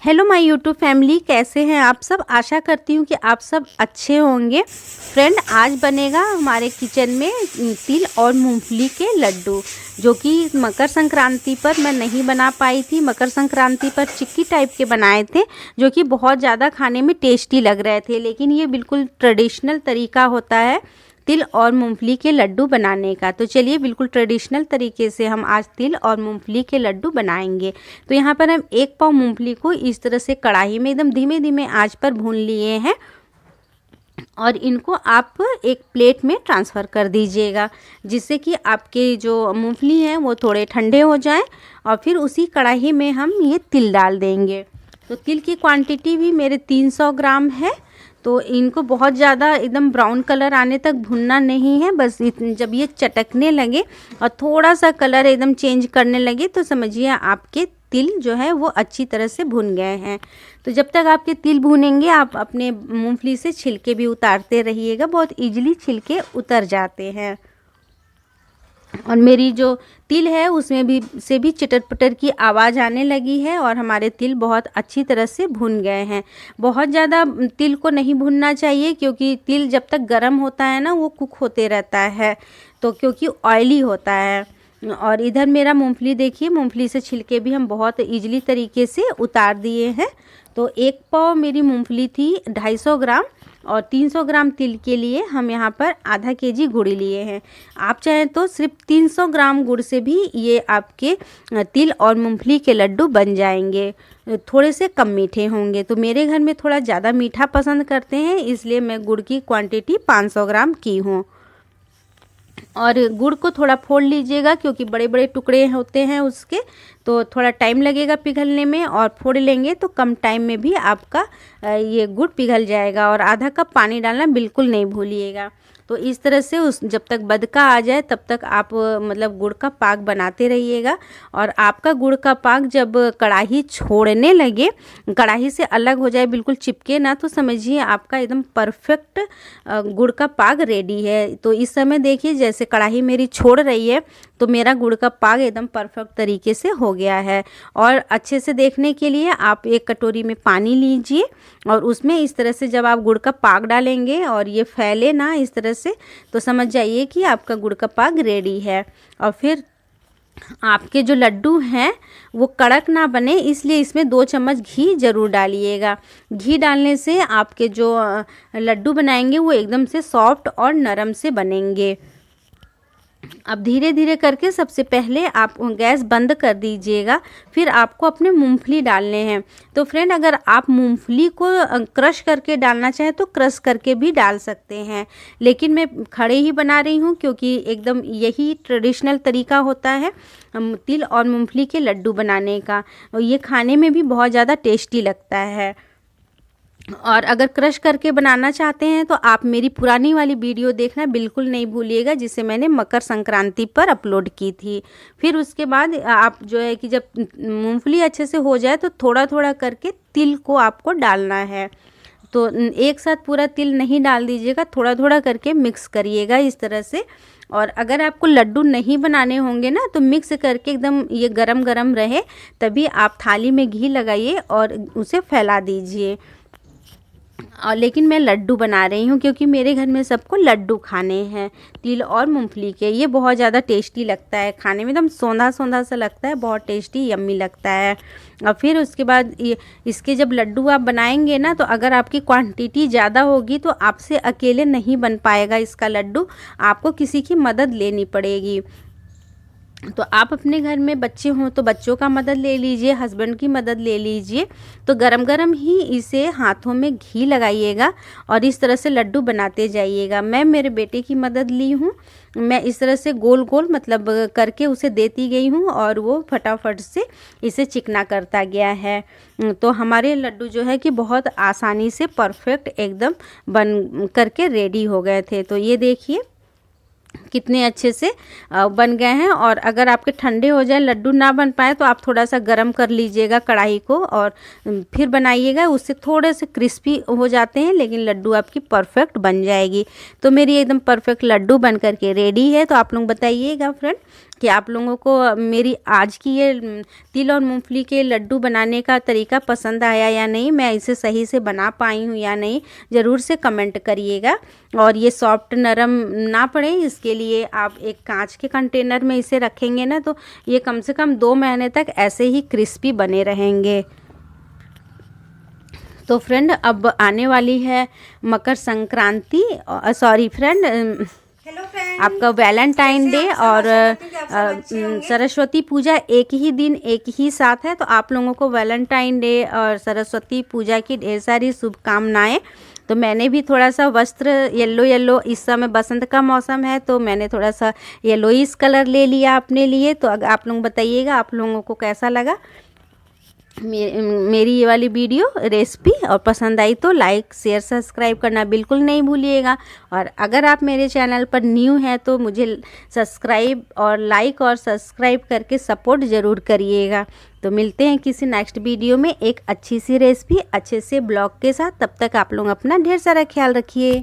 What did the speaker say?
Hello my YouTube family, कैसे हैं आप सब। आशा करती हूँ कि आप सब अच्छे होंगे। फ्रेंड, आज बनेगा हमारे किचन में तिल और मूंगफली के लड्डू, जो कि मकर संक्रांति पर मैं नहीं बना पाई थी। मकर संक्रांति पर चिक्की टाइप के बनाए थे, जो कि बहुत ज़्यादा खाने में टेस्टी लग रहे थे। लेकिन ये बिल्कुल ट्रेडिशनल तरीका होता है तिल और मूंगफली के लड्डू बनाने का। तो चलिए, बिल्कुल ट्रेडिशनल तरीके से हम आज तिल और मूंगफली के लड्डू बनाएंगे। तो यहाँ पर हम 1 पाव मूंगफली को इस तरह से कढ़ाई में एकदम धीमे धीमे आंच पर भून लिए हैं और इनको आप एक प्लेट में ट्रांसफ़र कर दीजिएगा, जिससे कि आपके जो मूंगफली हैं वो थोड़े ठंडे हो जाएं। और फिर उसी कढ़ाई में हम ये तिल डाल देंगे। तो तिल की क्वांटिटी भी मेरे 300 ग्राम है। तो इनको बहुत ज़्यादा एकदम ब्राउन कलर आने तक भुनना नहीं है। बस जब ये चटकने लगे और थोड़ा सा कलर एकदम चेंज करने लगे तो समझिए आपके तिल जो है वो अच्छी तरह से भुन गए हैं। तो जब तक आपके तिल भुनेंगे, आप अपने मूंगफली से छिलके भी उतारते रहिएगा। बहुत इजीली छिलके उतर जाते हैं। और मेरी जो तिल है उसमें भी चिटर-पटर की आवाज़ आने लगी है और हमारे तिल बहुत अच्छी तरह से भुन गए हैं। बहुत ज़्यादा तिल को नहीं भुनना चाहिए, क्योंकि तिल जब तक गर्म होता है ना वो कुक होते रहता है, तो क्योंकि ऑयली होता है। और इधर मेरा मूंगफली देखिए, मूंगफली से छिलके भी हम बहुत इजीली तरीके से उतार दिए हैं। तो 1 पाव मेरी मूंगफली थी 250 ग्राम और 300 ग्राम तिल के लिए हम यहाँ पर आधा केजी गुड़ लिए हैं। आप चाहें तो सिर्फ 300 ग्राम गुड़ से भी ये आपके तिल और मूंगफली के लड्डू बन जाएंगे। थोड़े से कम मीठे होंगे। तो मेरे घर में थोड़ा ज़्यादा मीठा पसंद करते हैं, इसलिए मैं गुड़ की क्वांटिटी 500 ग्राम की हूँ। और गुड़ को थोड़ा फोड़ लीजिएगा, क्योंकि बड़े बड़े टुकड़े होते हैं उसके, तो थोड़ा टाइम लगेगा पिघलने में। और फोड़ लेंगे तो कम टाइम में भी आपका ये गुड़ पिघल जाएगा। और आधा कप पानी डालना बिल्कुल नहीं भूलिएगा। तो इस तरह से जब तक बदका आ जाए तब तक आप मतलब गुड़ का पाक बनाते रहिएगा। और आपका गुड़ का पाक जब कढ़ाई छोड़ने लगे, कढ़ाई से अलग हो जाए, बिल्कुल चिपके ना, तो समझिए आपका एकदम परफेक्ट गुड़ का पाक रेडी है। तो इस समय देखिए, जैसे कढ़ाई मेरी छोड़ रही है तो मेरा गुड़ का पाक एकदम परफेक्ट तरीके से हो गया है। और अच्छे से देखने के लिए आप एक कटोरी में पानी लीजिए और उसमें इस तरह से जब आप गुड़ का पाक डालेंगे और ये फैले ना इस तरह से, तो समझ जाइए कि आपका गुड़ का पाक रेडी है। और फिर आपके जो लड्डू हैं वो कड़क ना बने, इसलिए इसमें 2 चम्मच घी ज़रूर डालिएगा। घी डालने से आपके जो लड्डू बनाएंगे वो एकदम से सॉफ्ट और नरम से बनेंगे। अब धीरे धीरे करके सबसे पहले आप गैस बंद कर दीजिएगा। फिर आपको अपने मूंगफली डालने हैं। तो फ्रेंड, अगर आप मूंगफली को क्रश करके डालना चाहें तो क्रश करके भी डाल सकते हैं, लेकिन मैं खड़े ही बना रही हूँ, क्योंकि एकदम यही ट्रेडिशनल तरीका होता है तिल और मूंगफली के लड्डू बनाने का। और ये खाने में भी बहुत ज़्यादा टेस्टी लगता है। और अगर क्रश करके बनाना चाहते हैं तो आप मेरी पुरानी वाली वीडियो देखना बिल्कुल नहीं भूलिएगा, जिसे मैंने मकर संक्रांति पर अपलोड की थी। फिर उसके बाद आप जो है कि जब मूंगफली अच्छे से हो जाए तो थोड़ा थोड़ा करके तिल को आपको डालना है। तो एक साथ पूरा तिल नहीं डाल दीजिएगा, थोड़ा थोड़ा करके मिक्स करिएगा इस तरह से। और अगर आपको लड्डू नहीं बनाने होंगे ना, तो मिक्स करके एकदम ये गरम गरम रहे तभी आप थाली में घी लगाइए और उसे फैला दीजिए। और लेकिन मैं लड्डू बना रही हूँ, क्योंकि मेरे घर में सबको लड्डू खाने हैं तिल और मूंगफली के। ये बहुत ज़्यादा टेस्टी लगता है खाने में, एकदम सौंधा सौंधा सा लगता है, बहुत टेस्टी यम्मी लगता है। और फिर उसके बाद इसके जब लड्डू आप बनाएंगे ना, तो अगर आपकी क्वांटिटी ज़्यादा होगी तो आपसे अकेले नहीं बन पाएगा इसका लड्डू, आपको किसी की मदद लेनी पड़ेगी। तो आप अपने घर में बच्चे हों तो बच्चों का मदद ले लीजिए, हस्बैंड की मदद ले लीजिए। तो गरम गरम ही इसे हाथों में घी लगाइएगा और इस तरह से लड्डू बनाते जाइएगा। मैं मेरे बेटे की मदद ली हूँ। मैं इस तरह से गोल गोल मतलब करके उसे देती गई हूँ और वो फटाफट से इसे चिकना करता गया है। तो हमारे लड्डू जो है कि बहुत आसानी से परफेक्ट एकदम बन करके रेडी हो गए थे। तो ये देखिए कितने अच्छे से बन गए हैं। और अगर आपके ठंडे हो जाए, लड्डू ना बन पाए, तो आप थोड़ा सा गरम कर लीजिएगा कढ़ाई को और फिर बनाइएगा। उससे थोड़े से क्रिस्पी हो जाते हैं, लेकिन लड्डू आपकी परफेक्ट बन जाएगी। तो मेरी एकदम परफेक्ट लड्डू बन करके रेडी है। तो आप लोग बताइएगा फ्रेंड, कि आप लोगों को मेरी आज की ये तिल और मूंगफली के लड्डू बनाने का तरीका पसंद आया या नहीं, मैं इसे सही से बना पाई हूँ या नहीं, ज़रूर से कमेंट करिएगा। और ये सॉफ्ट नरम ना पड़े इसके लिए आप एक कांच के कंटेनर में इसे रखेंगे ना, तो ये कम से कम 2 महीने तक ऐसे ही क्रिस्पी बने रहेंगे। तो फ्रेंड, अब आने वाली है मकर संक्रांति, सॉरी फ्रेंड, आपका वैलेंटाइन डे और सरस्वती पूजा एक ही दिन एक ही साथ है। तो आप लोगों को वैलेंटाइन डे और सरस्वती पूजा की ढेर सारी शुभकामनाएं। तो मैंने भी थोड़ा सा वस्त्र येलो येलो, इस समय बसंत का मौसम है तो मैंने थोड़ा सा येलोइश कलर ले लिया अपने लिए। तो अगर आप लोग बताइएगा आप लोगों को कैसा लगा मेरी ये वाली वीडियो रेसिपी, और पसंद आई तो लाइक शेयर सब्सक्राइब करना बिल्कुल नहीं भूलिएगा। और अगर आप मेरे चैनल पर न्यू हैं तो मुझे सब्सक्राइब और लाइक और सब्सक्राइब करके सपोर्ट ज़रूर करिएगा। तो मिलते हैं किसी नेक्स्ट वीडियो में एक अच्छी सी रेसिपी अच्छे से ब्लॉग के साथ। तब तक आप लोग अपना ढेर सारा ख्याल रखिए।